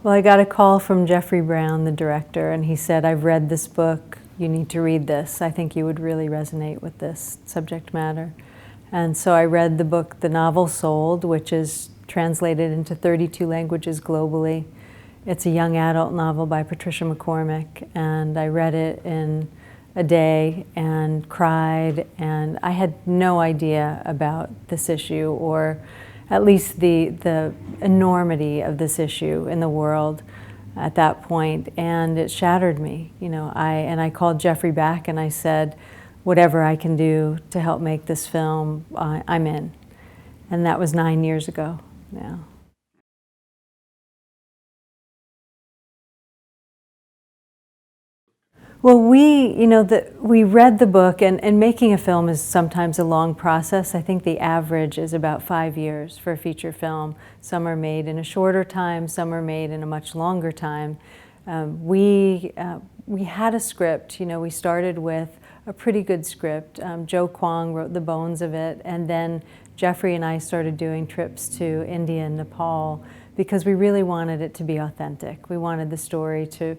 Well, I got a call from Jeffrey Brown, the director, and he said, "I've read this book. You need to read this. I think you would really resonate with this subject matter." And so I read the book, the novel Sold, which is translated into 32 languages globally. It's a young adult novel by Patricia McCormick, and I read it in a day and cried, and I had no idea about this issue, or at least the enormity of this issue in the world at that point, and it shattered me. I called Jeffrey back and I said, whatever I can do to help make this film, I'm in. And that was 9 years ago now. Well, we read the book, and making a film is sometimes a long process. I think the average is about 5 years for a feature film. Some are made in a shorter time, some are made in a much longer time. We had a script. We started with a pretty good script. Joe Kwong wrote the bones of it, and then Jeffrey and I started doing trips to India and Nepal because we really wanted it to be authentic. We wanted the story to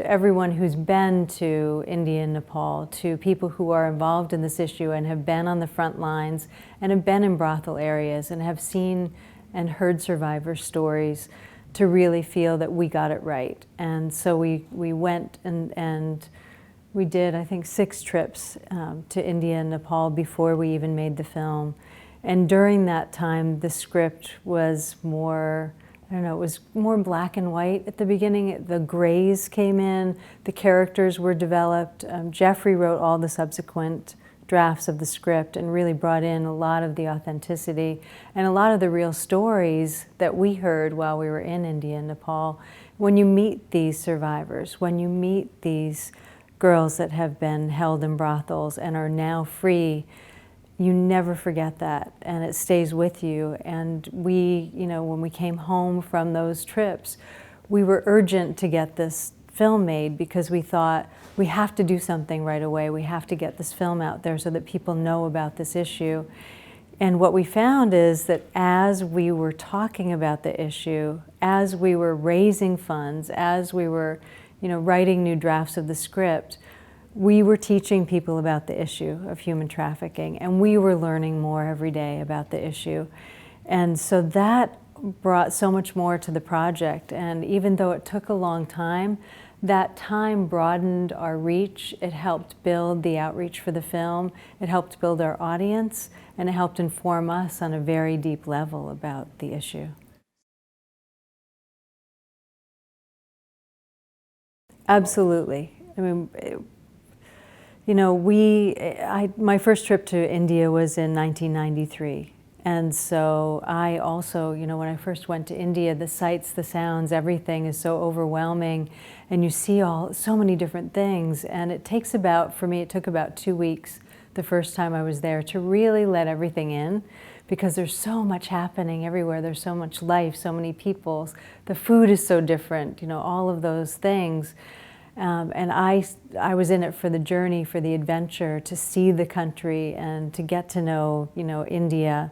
everyone who's been to India and Nepal, to people who are involved in this issue and have been on the front lines and have been in brothel areas and have seen and heard survivor stories, to really feel that we got it right. And so we went and we did, I think, 6 trips to India and Nepal before we even made the film. And during that time, the script was more, I don't know, it was more black and white at the beginning. The grays came in, the characters were developed. Jeffrey wrote all the subsequent drafts of the script and really brought in a lot of the authenticity and a lot of the real stories that we heard while we were in India and Nepal. When you meet these survivors, when you meet these girls that have been held in brothels and are now free, you never forget that, and it stays with you. And we, when we came home from those trips, we were urgent to get this film made because we thought, we have to do something right away. We have to get this film out there so that people know about this issue. And what we found is that as we were talking about the issue, as we were raising funds, as we were, writing new drafts of the script, we were teaching people about the issue of human trafficking, and we were learning more every day about the issue. And so that brought so much more to the project. And even though it took a long time, that time broadened our reach. It helped build the outreach for the film. It helped build our audience, and it helped inform us on a very deep level about the issue. Absolutely. I mean, my first trip to India was in 1993. And so I also, when I first went to India, the sights, the sounds, everything is so overwhelming. And you see so many different things. And it takes for me, it took about 2 weeks the first time I was there to really let everything in, because there's so much happening everywhere. There's so much life, so many people. The food is so different, all of those things. And I was in it for the journey, for the adventure, to see the country and to get to know, India.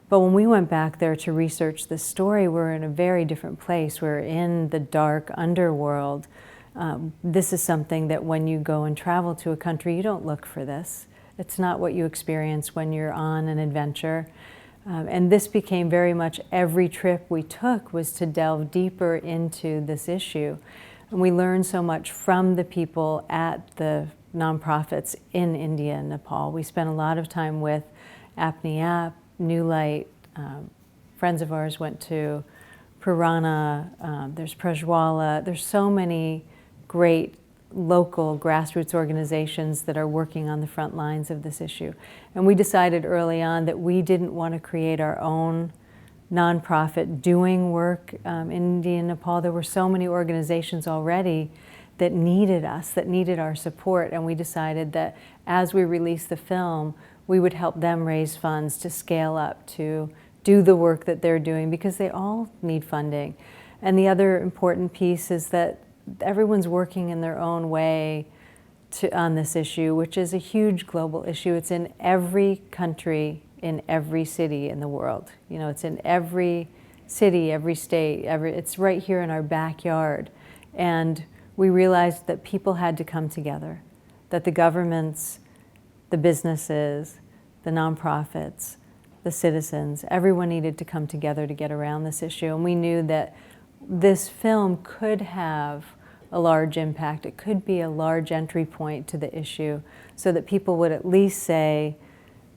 But when we went back there to research this story, we're in a very different place. We're in the dark underworld. This is something that when you go and travel to a country, you don't look for this. It's not what you experience when you're on an adventure. And this became very much every trip we took was to delve deeper into this issue. And we learned so much from the people at the nonprofits in India and Nepal. We spent a lot of time with Apni, New Light. Friends of ours went to Purana. There's Prajwala. There's so many great local grassroots organizations that are working on the front lines of this issue. And we decided early on that we didn't want to create our own nonprofit doing work in India and Nepal. There were so many organizations already that needed us, that needed our support, and we decided that as we released the film, we would help them raise funds to scale up, to do the work that they're doing, because they all need funding. And the other important piece is that everyone's working in their own way on this issue, which is a huge global issue. It's in every country, in every city in the world. It's in every city, every state, it's right here in our backyard. And we realized that people had to come together, that the governments, the businesses, the nonprofits, the citizens, everyone needed to come together to get around this issue. And we knew that this film could have a large impact. It could be a large entry point to the issue so that people would at least say,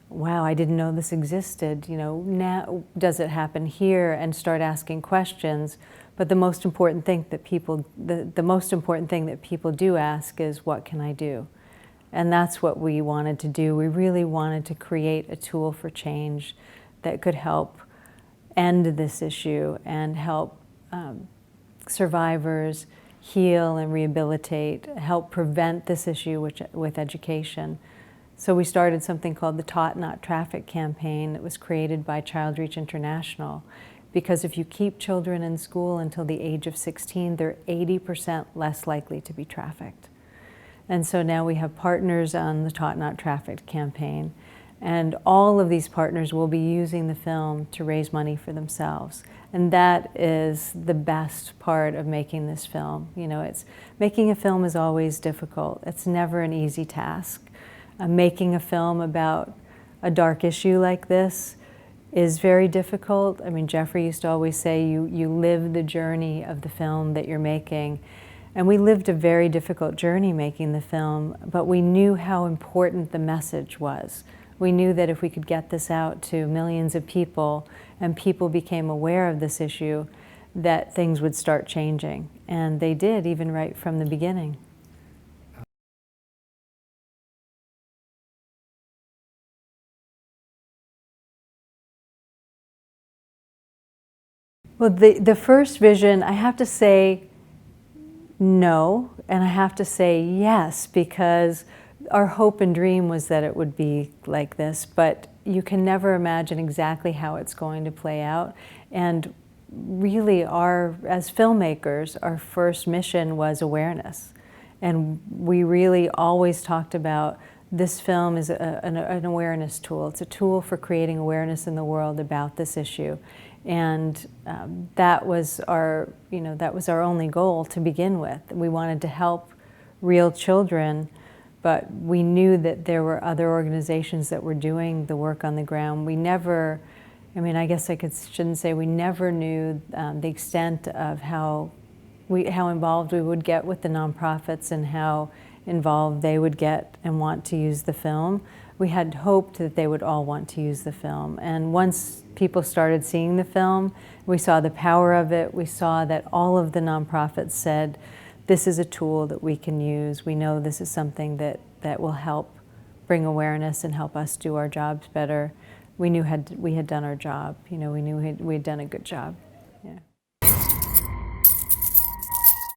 wow, I didn't know this existed. You know, now does it happen here? And start asking questions. But the most important thing that people, the most important thing that people do ask is, what can I do? And that's what we wanted to do. We really wanted to create a tool for change that could help end this issue and help survivors heal and rehabilitate, help prevent this issue with education. So we started something called the Taught Not Traffic campaign that was created by Child Reach International. Because if you keep children in school until the age of 16, they're 80% less likely to be trafficked. And so now we have partners on the Taught Not Trafficked campaign. And all of these partners will be using the film to raise money for themselves. And that is the best part of making this film. You know, making a film is always difficult. It's never an easy task. Making a film about a dark issue like this is very difficult. I mean, Jeffrey used to always say, you live the journey of the film that you're making. And we lived a very difficult journey making the film, but we knew how important the message was. We knew that if we could get this out to millions of people and people became aware of this issue, that things would start changing. And they did, even right from the beginning. Well, the first vision, I have to say no, and I have to say yes, because our hope and dream was that it would be like this, but you can never imagine exactly how it's going to play out. And really, as filmmakers, our first mission was awareness. And we really always talked about this film is an awareness tool. It's a tool for creating awareness in the world about this issue. And that was our only goal to begin with. We wanted to help real children, but we knew that there were other organizations that were doing the work on the ground. We never, I mean, I guess shouldn't say we never knew the extent of how involved we would get with the nonprofits and how involved they would get and want to use the film. We had hoped that they would all want to use the film. And once people started seeing the film, we saw the power of it. We saw that all of the nonprofits said, this is a tool that we can use. We know this is something that will help bring awareness and help us do our jobs better. We knew we had done our job. You know, we knew we had done a good job.